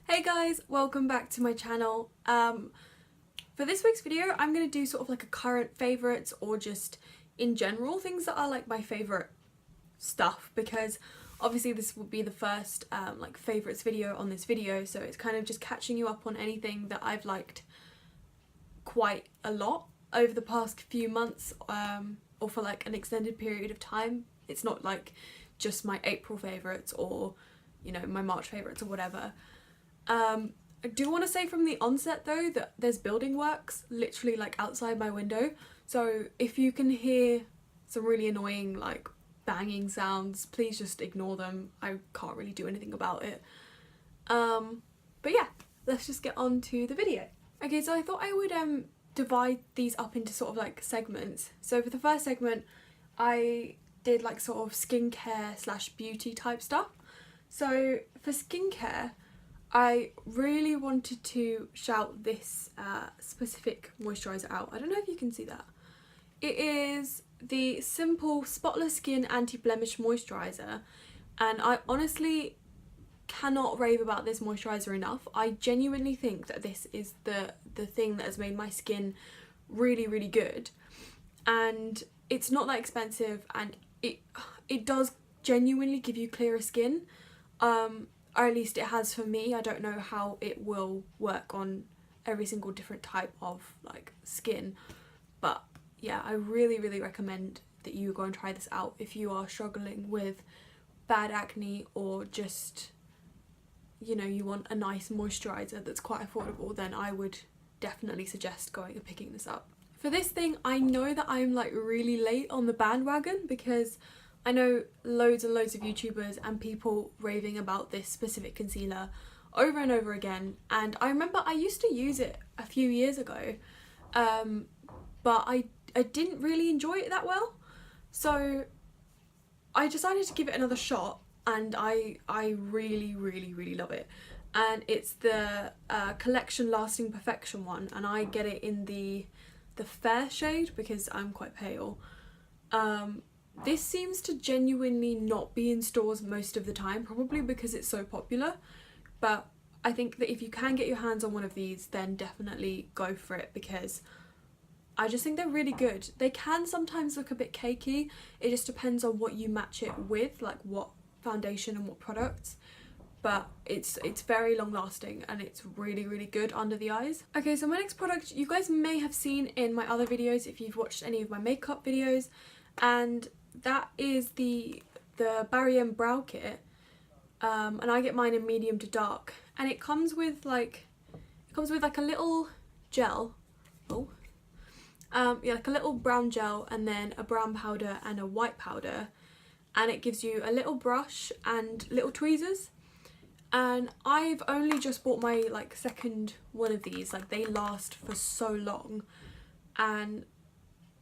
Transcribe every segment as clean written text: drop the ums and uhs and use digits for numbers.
Hey guys, welcome back to my channel. For this week's video I'm going to do sort of like a current favourites or just in general things that are like my favourite stuff, because obviously this will be the first like favourites video on this video, so it's kind of just catching you up on anything that I've liked quite a lot over the past few months or for like an extended period of time. It's not like just my April favourites or, you know, my March favourites or whatever. I do want to say from the onset though that there's building works literally like outside my window, so if you can hear some really annoying like banging sounds, please just ignore them. I can't really do anything about it. But yeah, let's just get on to the video. Okay, so I thought I would divide these up into sort of like segments. So for the first segment I did like sort of skincare slash beauty type stuff. So for skincare I really wanted to shout this specific moisturiser out. I don't know if you can see that. It is the Simple Spotless Skin Anti-Blemish Moisturiser, and I honestly cannot rave about this moisturiser enough. I genuinely think that this is the thing that has made my skin really, really good, and it's not that expensive, and it does genuinely give you clearer skin. Or at least it has for me. I don't know how it will work on every single different type of like skin, but yeah, I really, really recommend that you go and try this out if you are struggling with bad acne, or just, you know, you want a nice moisturiser that's quite affordable. Then I would definitely suggest going and picking this up. For this thing, I know that I'm like really late on the bandwagon, because I know loads and loads of YouTubers and people raving about this specific concealer over and over again, and I remember I used to use it a few years ago, but I didn't really enjoy it that well, so I decided to give it another shot, and I really, really, really love it. And it's the Collection Lasting Perfection one, and I get it in the fair shade because I'm quite pale. This seems to genuinely not be in stores most of the time, probably because it's so popular, but I think that if you can get your hands on one of these, then definitely go for it, because I just think they're really good. They can sometimes look a bit cakey, it just depends on what you match it with, like what foundation and what products, but it's very long lasting and it's really, really good under the eyes. Okay, so my next product you guys may have seen in my other videos if you've watched any of my makeup videos, and that is the Barry Brow Kit, and I get mine in medium to dark, and it comes with like a little gel. Yeah, like a little brown gel, and then a brown powder and a white powder, and it gives you a little brush and little tweezers. And I've only just bought my like second one of these. Like, they last for so long, and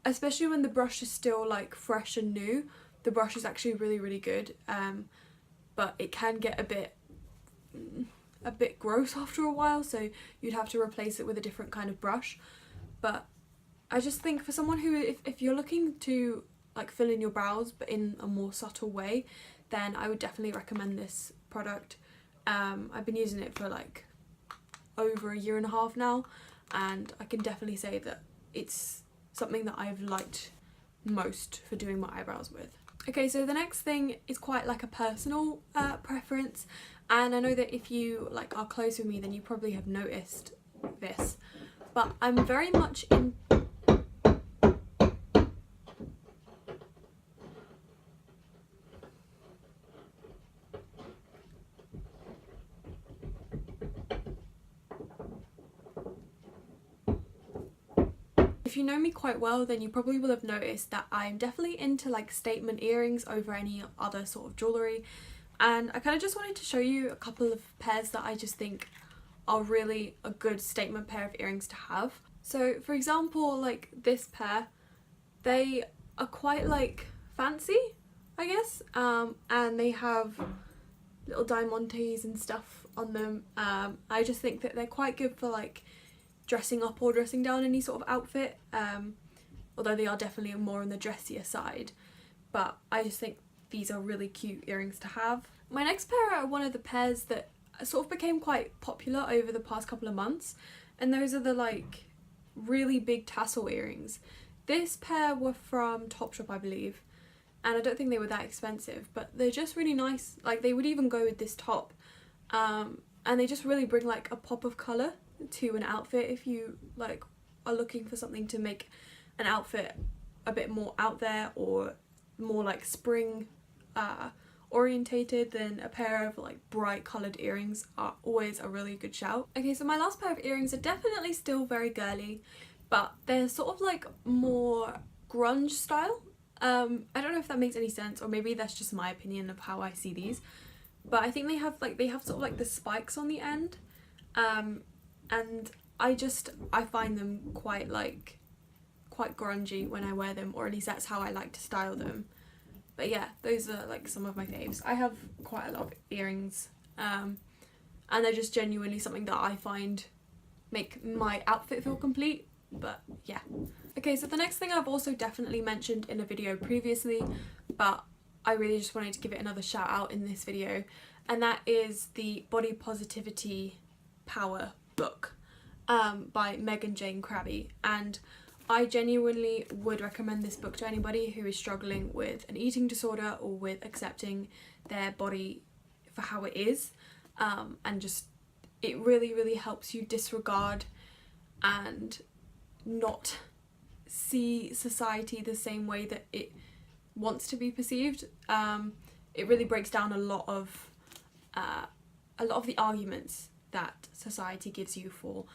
especially when the brush is still like fresh and new, the brush is actually really, really good, but it can get a bit gross after a while, so you'd have to replace it with a different kind of brush. But I just think for someone who, if you're looking to like fill in your brows but in a more subtle way, then I would definitely recommend this product. I've been using it for like over a year and a half now, and I can definitely say that it's something that I've liked most for doing my eyebrows with. Okay, so the next thing is quite like a personal preference, and I know that if you like are close with me then you probably have noticed this, but I'm very much in If you know me quite well, then you probably will have noticed that I'm definitely into like statement earrings over any other sort of jewellery, and I kind of just wanted to show you a couple of pairs that I just think are really a good statement pair of earrings to have. So for example, like this pair, they are quite like fancy, I guess, and they have little diamantes and stuff on them. I just think that they're quite good for like dressing up or dressing down any sort of outfit, although they are definitely more on the dressier side, but I just think these are really cute earrings to have. My next pair are one of the pairs that sort of became quite popular over the past couple of months, and those are the like really big tassel earrings. This pair were from Topshop, I believe, and I don't think they were that expensive, but they're just really nice. Like, they would even go with this top, and they just really bring like a pop of colour to an outfit if you like are looking for something to make an outfit a bit more out there or more like spring orientated. Then a pair of like bright coloured earrings are always a really good shout. Okay, so my last pair of earrings are definitely still very girly, but they're sort of like more grunge style. I don't know if that makes any sense, or maybe that's just my opinion of how I see these, but I think they have sort of like the spikes on the end, and I find them quite grungy when I wear them, or at least that's how I like to style them. But yeah, those are like some of my faves. I have quite a lot of earrings, and they're just genuinely something that I find make my outfit feel complete. But yeah. Okay, so the next thing I've also definitely mentioned in a video previously, but I really just wanted to give it another shout out in this video, and that is the Body Positivity Power book by Megan Jane Krabby. And I genuinely would recommend this book to anybody who is struggling with an eating disorder or with accepting their body for how it is, and just it really helps you disregard and not see society the same way that it wants to be perceived. It really breaks down a lot of the arguments that society gives you for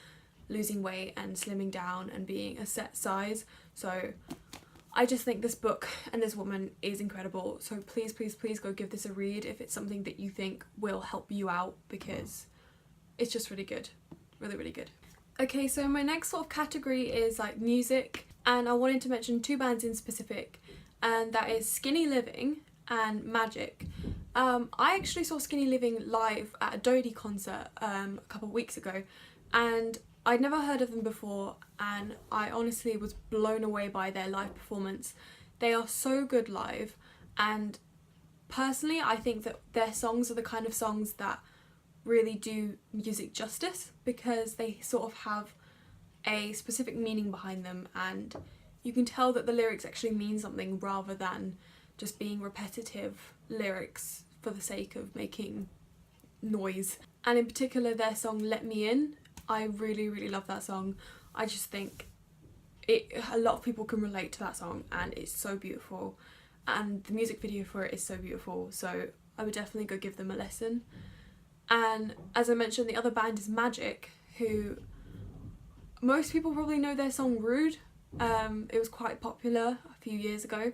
losing weight and slimming down and being a set size. So I just think this book and this woman is incredible. So please go give this a read if it's something that you think will help you out, because it's just really good, really good. Okay, so my next sort of category is like music, and I wanted to mention two bands in specific, and that is Skinny Living and Magic. I actually saw Skinny Living live at a Dodie concert a couple of weeks ago, and I'd never heard of them before, and I honestly was blown away by their live performance. They are so good live, and personally I think that their songs are the kind of songs that really do music justice, because they sort of have a specific meaning behind them, and you can tell that the lyrics actually mean something rather than just being repetitive lyrics for the sake of making noise. And in particular their song Let Me In, I really love that song. I just think a lot of people can relate to that song, and it's so beautiful, and the music video for it is so beautiful, so I would definitely go give them a listen. And as I mentioned, the other band is Magic, who most people probably know their song Rude. It was quite popular a few years ago,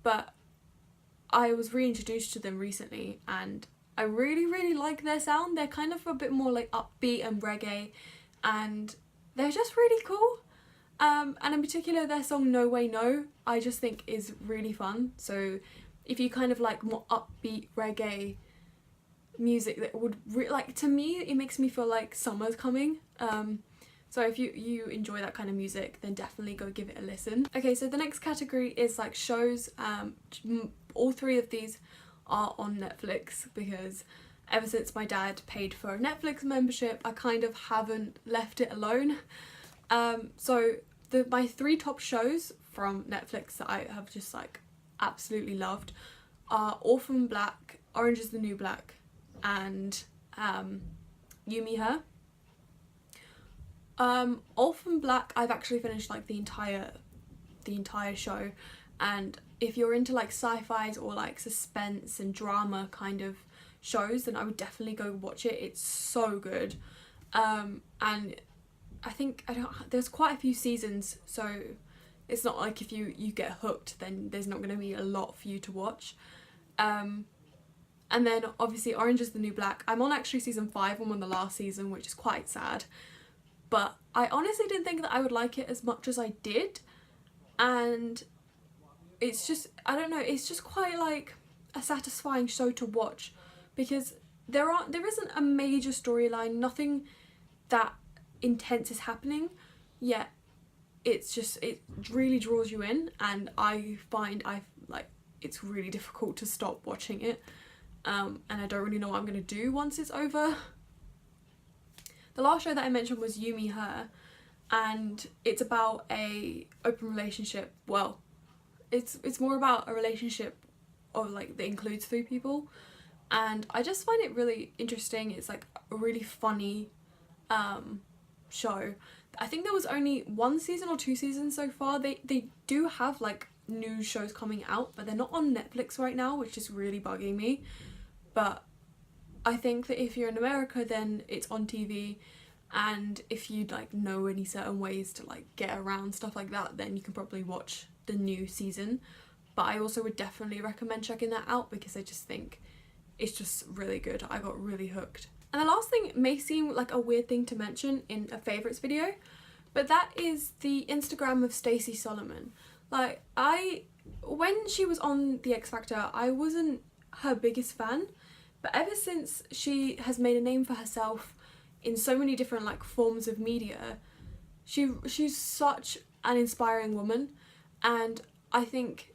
but I was reintroduced to them recently, and I really like their sound. They're kind of a bit more like upbeat and reggae, and they're just really cool. And in particular their song No Way No, I just think is really fun. So if you kind of like more upbeat reggae music that would like, to me it makes me feel like summer's coming, so if you enjoy that kind of music, then definitely go give it a listen. Okay, so the next category is like shows. All three of these are on Netflix, because ever since my dad paid for a Netflix membership I kind of haven't left it alone. So my three top shows from Netflix that I have just like absolutely loved are Orphan Black, Orange is the New Black, and You Me Her. Orphan Black I've actually finished like the entire show, and if you're into like sci-fis or like suspense and drama kind of shows, then I would definitely go watch it. It's so good. And I think there's quite a few seasons, so it's not like if you get hooked then there's not going to be a lot for you to watch. And then obviously Orange is the New Black. I'm on actually season 5. I'm on the last season, which is quite sad, but I honestly didn't think that I would like it as much as I did, and it's just, I don't know, it's just quite like a satisfying show to watch, because there isn't a major storyline, nothing that intense is happening, yet it really draws you in, and I find it's really difficult to stop watching it, and I don't really know what I'm gonna do once it's over. The last show that I mentioned was You, Me, Her, and it's about a open relationship. Well, it's more about a relationship of like that includes 3 people, and I just find it really interesting. It's like a really funny show. I think there was only 1 season or 2 seasons so far. They do have like new shows coming out, but they're not on Netflix right now, which is really bugging me. But I think that if you're in America, then it's on TV, and if you like know any certain ways to like get around stuff like that, then you can probably watch the new season. But I also would definitely recommend checking that out because I just think it's just really good. I got really hooked. And the last thing may seem like a weird thing to mention in a favourites video, but that is the Instagram of Stacey Solomon. Like, when she was on The X Factor, I wasn't her biggest fan, but ever since she has made a name for herself in so many different like forms of media, she's such an inspiring woman, and I think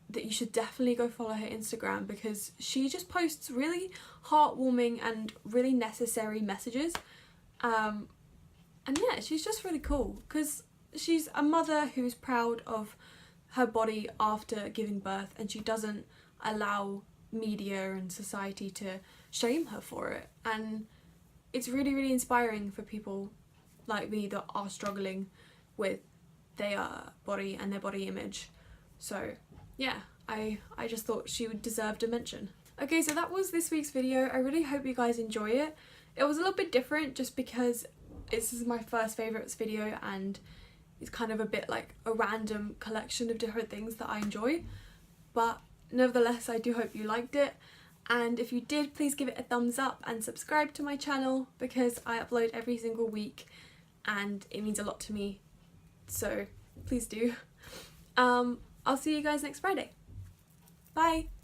that you should definitely go follow her Instagram because she just posts really heartwarming and really necessary messages. And yeah, she's just really cool because she's a mother who's proud of her body after giving birth, and she doesn't allow media and society to shame her for it. And it's really, really inspiring for people like me that are struggling with their body and their body image. So yeah, I just thought she would deserve a mention. Okay, so that was this week's video. I really hope you guys enjoy it. It was a little bit different just because this is my first favourites video, and it's kind of a bit like a random collection of different things that I enjoy. But nevertheless, I do hope you liked it. And if you did, please give it a thumbs up and subscribe to my channel because I upload every single week and it means a lot to me. So please do. I'll see you guys next Friday. Bye!